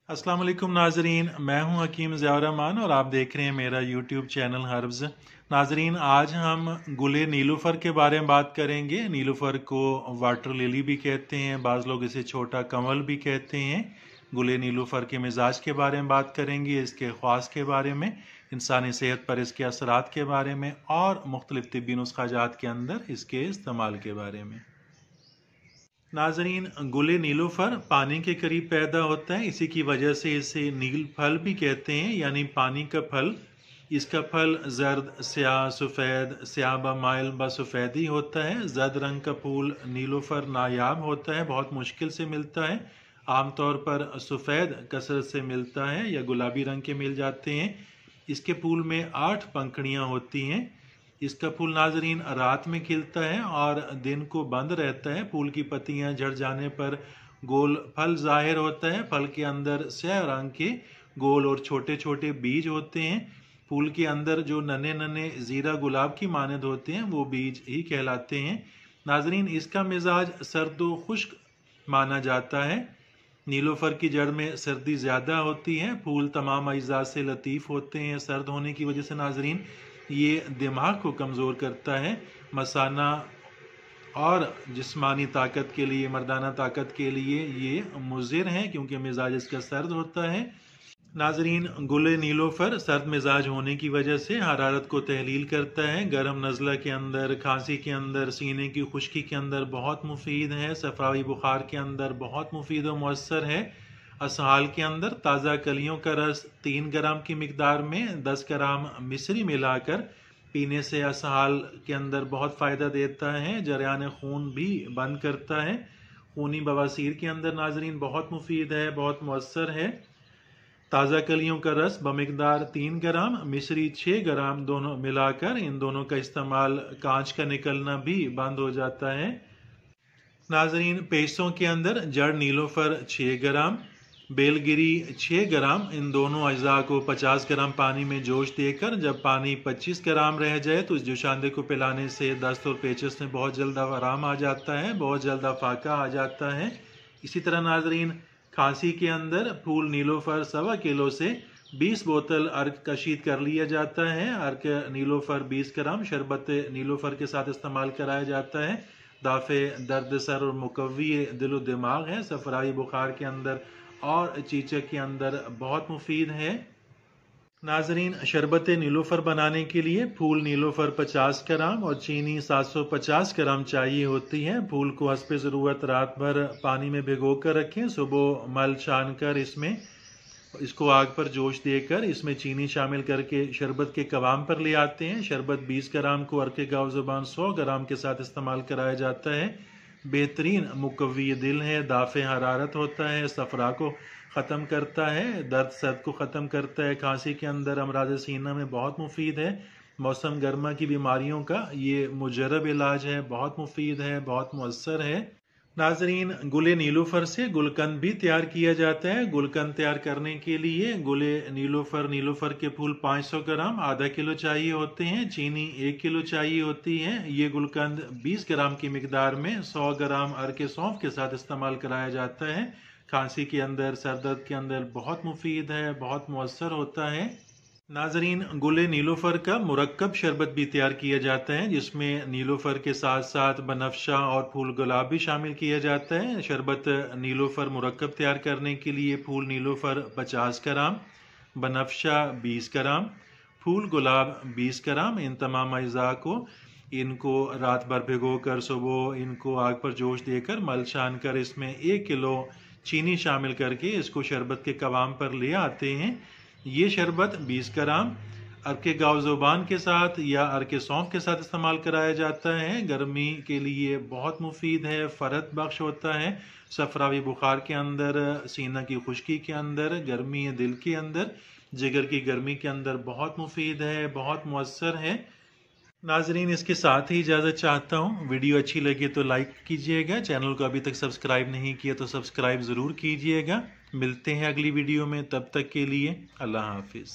अस्सलाम वालेकुम नाजरीन, मैं हूं हकीम ज़ियाउर रहमान और आप देख रहे हैं मेरा यूट्यूब चैनल हर्ब्स। नाजरीन, आज हम गुले नीलूफ़र के बारे में बात करेंगे। नीलूफ़र को वाटर लिली भी कहते हैं, बाज़ लोग इसे छोटा कमल भी कहते हैं। गुले नीलूफ़र के मिजाज के बारे में बात करेंगे, इसके ख़वास के बारे में, इंसानी सेहत पर इसके असरात के बारे में और मुख्तलिफ़ तिब्बी नुस्ख़ाजात के अंदर इसके इस्तेमाल के बारे में। नाजरीन, गुले नीलूफ़र पानी के करीब पैदा होता है, इसी की वजह से इसे नील फल भी कहते हैं, यानी पानी का फल। इसका फल जर्द, स्याह, सफ़ेद, स्याह ब माइल ब सफ़ेदी होता है। जर्द रंग का फूल नीलूफ़र नायाब होता है, बहुत मुश्किल से मिलता है। आमतौर पर सफ़ेद कसरत से मिलता है या गुलाबी रंग के मिल जाते हैं। इसके फूल में 8 पंखुड़ियाँ होती हैं। इसका फूल नाजरीन रात में खिलता है और दिन को बंद रहता है। फूल की पत्तियां झड़ जाने पर गोल फल जाहिर होता है। फल के अंदर स्याह रंग के गोल और छोटे छोटे बीज होते हैं। फूल के अंदर जो नन्हे नन्हे जीरा गुलाब की मानद होते हैं वो बीज ही कहलाते हैं। नाजरीन, इसका मिजाज सर्द व खुश्क माना जाता है। नीलूफ़र की जड़ में सर्दी ज़्यादा होती है। फूल तमाम अज्जा से लतीफ़ होते हैं। सर्द होने की वजह से नाजरीन ये दिमाग को कमज़ोर करता है। मसाना और जिस्मानी ताकत के लिए, मर्दाना ताकत के लिए ये मुज़िर है क्योंकि मिजाज इसका सर्द होता है। नाजरीन, गुले नीलूफ़र सर्द मिजाज होने की वजह से हरारत को तहलील करता है। गर्म नज़ला के अंदर, खांसी के अंदर, सीने की खुश्की के अंदर बहुत मुफीद है। सफ़ावी बुखार के अंदर बहुत मुफीद और मुअस्सर है। असहाल के अंदर ताज़ा कलियों का रस 3 ग्राम की मिकदार में 10 ग्राम मिश्री मिलाकर पीने से असहाल के अंदर बहुत फ़ायदा देता है। जरियान खून भी बंद करता है। खूनी बवासीर के अंदर नाजरीन बहुत मुफीद है, बहुत मुअस्सर है। ताज़ा कलियों का रस बमिकदार 3 ग्राम, मिश्री 6 ग्राम, दोनों मिलाकर इन दोनों का इस्तेमाल कांच का निकलना भी बंद हो जाता है। नाजरीन, पेशों के अंदर जड़ नीलूफ़र 6 ग्राम, बेलगिरी 6 ग्राम, इन दोनों अज्जा को 50 ग्राम पानी में जोश देकर जब पानी 25 ग्राम रह जाए तो इस जोशांदे को पिलाने से दस्त और पेचिश में बहुत जल्द आराम आ जाता है, बहुत जल्द फाका आ जाता है। इसी तरह नाजरीन, खांसी के अंदर फूल नीलूफ़र 1.25 किलो से 20 बोतल अर्क कशीद कर लिया जाता है। अर्क नीलूफ़र 20 ग्राम शरबत नीलूफ़र के साथ इस्तेमाल कराया जाता है। दाफ़े दर्द सर और मुकव्वी दिल दिमाग है। सफराई बुखार के अंदर और चीचक के अंदर बहुत मुफीद है। नाजरीन, शरबत नीलूफ़र बनाने के लिए फूल नीलूफ़र 50 ग्राम और चीनी 750 ग्राम चाहिए होती है। फूल को हस्ब ज़रूरत रात भर पानी में भिगो कर रखें। सुबह मल छान कर इसको आग पर जोश देकर इसमें चीनी शामिल करके शरबत के कवाम पर ले आते हैं। शरबत 20 ग्राम को अर्के गाव ज़ुबान 100 ग्राम के साथ इस्तेमाल कराया जाता है। बेहतरीन मुकव्वी दिल है, दाफ़े हरारत होता है, सफ़रा को ख़त्म करता है, दर्द सर्द को ख़त्म करता है। खांसी के अंदर अमराज़ सीना में बहुत मुफीद है। मौसम गर्मा की बीमारियों का ये मुजरब इलाज है, बहुत मुफीद है, बहुत मुअस्सर है। नाजरीन, गुले नीलूफ़र से गुलकंद भी तैयार किया जाता है। गुलकंद तैयार करने के लिए गुले नीलूफ़र के फूल 500 ग्राम, आधा किलो चाहिए होते हैं। चीनी 1 किलो चाहिए होती है। ये गुलकंद 20 ग्राम की मिकदार में 100 ग्राम अर्के सौंफ के साथ इस्तेमाल कराया जाता है। खांसी के अंदर, सर दर्द के अंदर बहुत मुफीद है, बहुत मुअस्सर होता है। नाजरीन, गुले नीलूफ़र का मुरक्कब शरबत भी तैयार किया जाता है जिसमें नीलूफ़र के साथ साथ बनफ़शा और फूल गुलाब भी शामिल किया जाता है। शरबत नीलूफ़र मुरक्कब तैयार करने के लिए फूल नीलूफ़र 50 ग्राम, बनफ़शा 20 ग्राम, फूल गुलाब 20 ग्राम, इन तमाम अज्जा को इनको रात भर भिगो कर सुबह इनको आग पर जोश देकर मल छान कर इसमें 1 किलो चीनी शामिल करके इसको शरबत के कवाम पर ले आते हैं। ये शरबत 20 ग्राम अर्के गाव ज़ुबान के साथ या अर्के सौंफ के साथ इस्तेमाल कराया जाता है। गर्मी के लिए बहुत मुफीद है, फ़रत बख्श होता है। सफरावी बुखार के अंदर, सीना की खुश्की के अंदर, गर्मी दिल के अंदर, जिगर की गर्मी के अंदर बहुत मुफीद है, बहुत मुअस्सर है। नाजरीन, इसके साथ ही इजाज़त चाहता हूँ। वीडियो अच्छी लगे तो लाइक कीजिएगा। चैनल को अभी तक सब्सक्राइब नहीं किया तो सब्सक्राइब ज़रूर कीजिएगा। मिलते हैं अगली वीडियो में, तब तक के लिए अल्लाह हाफिज़।